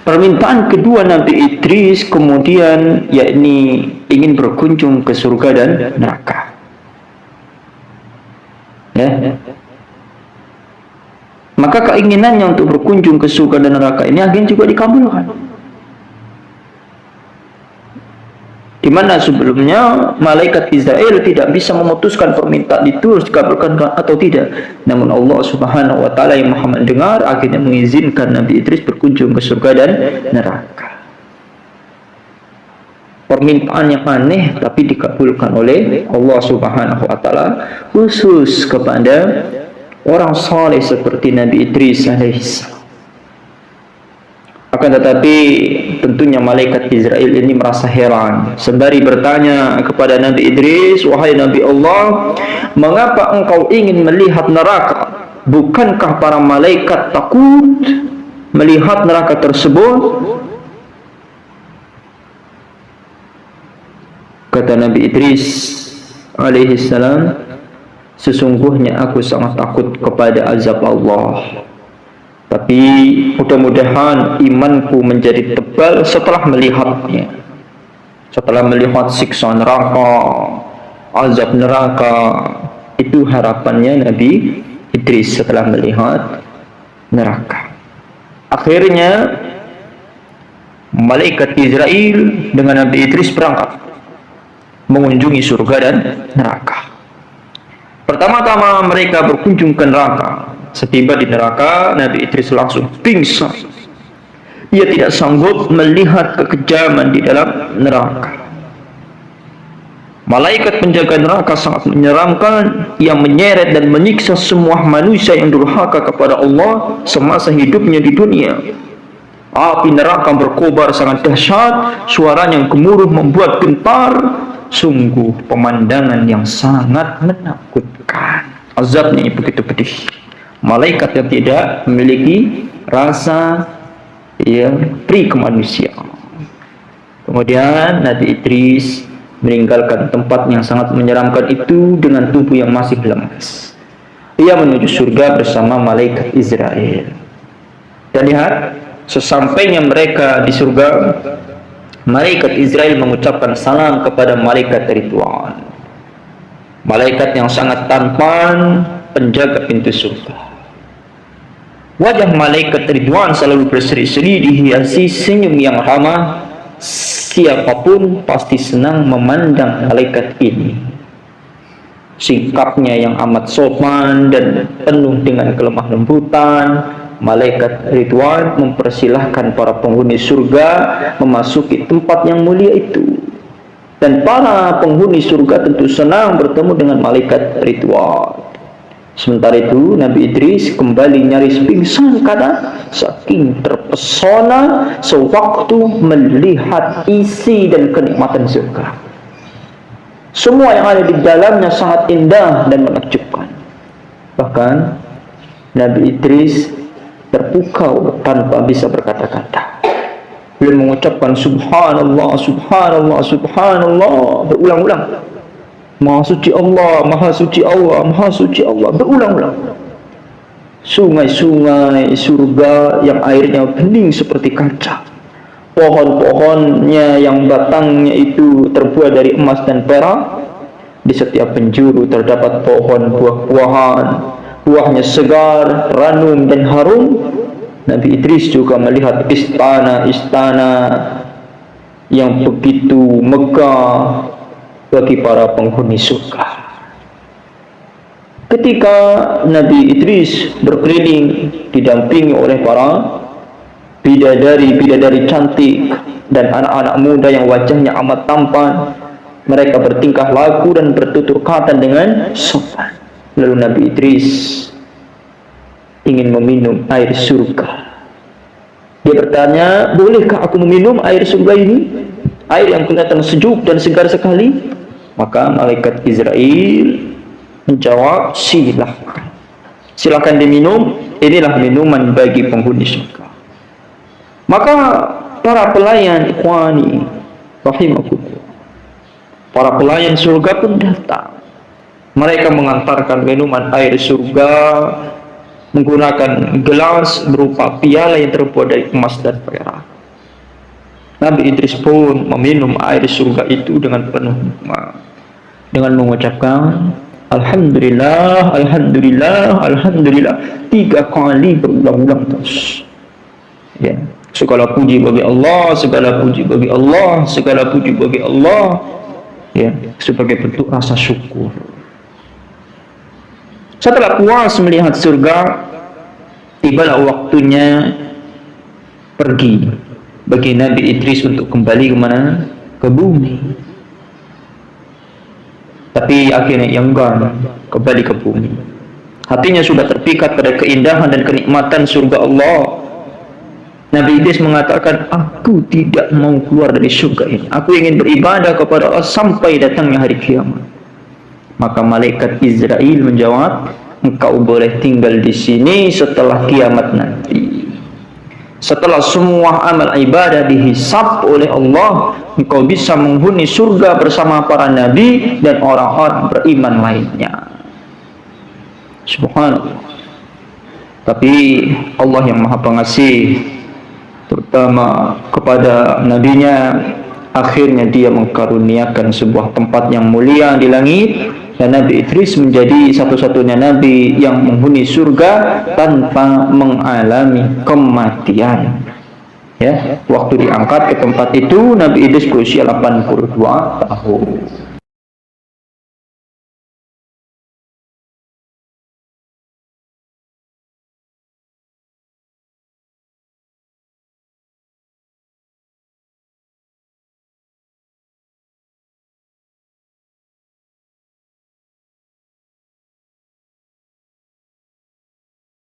Permintaan kedua Nabi Idris kemudian yakni ingin berkunjung ke surga dan neraka. Ya. Maka keinginannya untuk berkunjung ke surga dan neraka ini akhirnya juga dikabulkan. Di mana sebelumnya malaikat Israel tidak bisa memutuskan permintaan itu harus dikabulkan atau tidak. Namun Allah Subhanahu wa taala yang Maha mendengar akhirnya mengizinkan Nabi Idris berkunjung ke surga dan neraka. Permintaan yang aneh tapi dikabulkan oleh Allah Subhanahu wa taala khusus kepada orang saleh seperti Nabi Idris alaihissalam. Akan tetapi tentunya malaikat Israel ini merasa heran sembari bertanya kepada Nabi Idris, "Wahai Nabi Allah, mengapa engkau ingin melihat neraka? Bukankah para malaikat takut melihat neraka tersebut?" Kata Nabi Idris alaihissalam, "Sesungguhnya aku sangat takut kepada azab Allah. Tapi mudah-mudahan imanku menjadi tebal setelah melihatnya. Setelah melihat siksa neraka, azab neraka." Itu harapannya Nabi Idris setelah melihat neraka. Akhirnya malaikat Israel dengan Nabi Idris berangkat mengunjungi surga dan neraka. Pertama-tama mereka berkunjung ke neraka. Setiba di neraka, Nabi Idris langsung pingsan. Ia tidak sanggup melihat kekejaman di dalam neraka. Malaikat penjaga neraka sangat menyeramkan, yang menyeret dan menyiksa semua manusia yang durhaka kepada Allah semasa hidupnya di dunia. Api neraka berkobar sangat dahsyat, suaranya yang gemuruh membuat gentar. Sungguh pemandangan yang sangat menakutkan. Azabnya begitu pedih. Malaikat yang tidak memiliki rasa yang pri kemanusiaan. Kemudian Nabi Idris meninggalkan tempat yang sangat menyeramkan itu dengan tubuh yang masih lemas. Ia menuju surga bersama malaikat Israel. Dan lihat, sesampainya mereka di surga, malaikat Israel mengucapkan salam kepada malaikat Ridwan. Malaikat yang sangat tampan, penjaga pintu surga. Wajah malaikat Ridwan selalu berseri-seri dihiasi senyum yang ramah. Siapapun pasti senang memandang malaikat ini. Sikapnya yang amat sopan dan penuh dengan kelemah lembutan, malaikat Ridwan mempersilahkan para penghuni surga memasuki tempat yang mulia itu. Dan para penghuni surga tentu senang bertemu dengan malaikat Ridwan. Sementara itu Nabi Idris kembali nyaris pingsan karena saking terpesona sewaktu melihat isi dan kenikmatan surga. Semua yang ada di dalamnya sangat indah dan menakjubkan. Bahkan Nabi Idris terpukau tanpa bisa berkata-kata. Beliau mengucapkan subhanallah, subhanallah, subhanallah berulang-ulang. Maha suci Allah, maha suci Allah, maha suci Allah berulang-ulang. Sungai-sungai surga yang airnya bening seperti kaca. Pohon-pohonnya yang batangnya itu terbuat dari emas dan perak. Di setiap penjuru terdapat pohon buah-buahan, buahnya segar, ranum dan harum. Nabi Idris juga melihat istana-istana yang begitu megah bagi para penghuni surga. Ketika Nabi Idris berkeliling didampingi oleh para bidadari-bidadari cantik dan anak-anak muda yang wajahnya amat tampan, mereka bertingkah laku dan bertutur kata dengan sopan. Lalu Nabi Idris ingin meminum air surga. Dia bertanya, "Bolehkah aku meminum air surga ini? Air yang kelihatan sejuk dan segar sekali." Maka malaikat Israel menjawab, "Silakan. Silakan diminum. Inilah minuman bagi penghuni surga." Maka para pelayan ikhwani rahimakumullah, para pelayan surga pun datang. Mereka mengantarkan minuman air surga menggunakan gelas berupa piala yang terbuat dari emas dan perak. Nabi Idris pun meminum air surga itu dengan penuh nikmat, dengan mengucapkan Alhamdulillah, Alhamdulillah, Alhamdulillah 3 kali berulang-ulang terus. Ya, segala puji bagi Allah, segala puji bagi Allah, segala puji bagi Allah. Ya, sebagai bentuk rasa syukur. Setelah puas melihat surga, tibalah waktunya pergi bagi Nabi Idris untuk kembali kemana? Ke bumi. Tapi akhirnya ia enggan kembali ke bumi. Hatinya sudah terpikat pada keindahan dan kenikmatan surga Allah. Nabi Idris mengatakan, aku tidak mau keluar dari surga ini. Aku ingin beribadah kepada Allah sampai datangnya hari kiamat. Maka malaikat Israel menjawab, engkau boleh tinggal di sini setelah kiamat nanti. Setelah semua amal ibadah dihisab oleh Allah, engkau bisa menghuni surga bersama para nabi dan orang-orang beriman lainnya. Subhanallah. Tapi Allah yang Maha Pengasih, terutama kepada nabinya, akhirnya dia mengkaruniakan sebuah tempat yang mulia di langit, dan Nabi Idris menjadi satu-satunya nabi yang menghuni surga tanpa mengalami kematian. Ya, waktu diangkat ke tempat itu Nabi Idris berusia 82 tahun.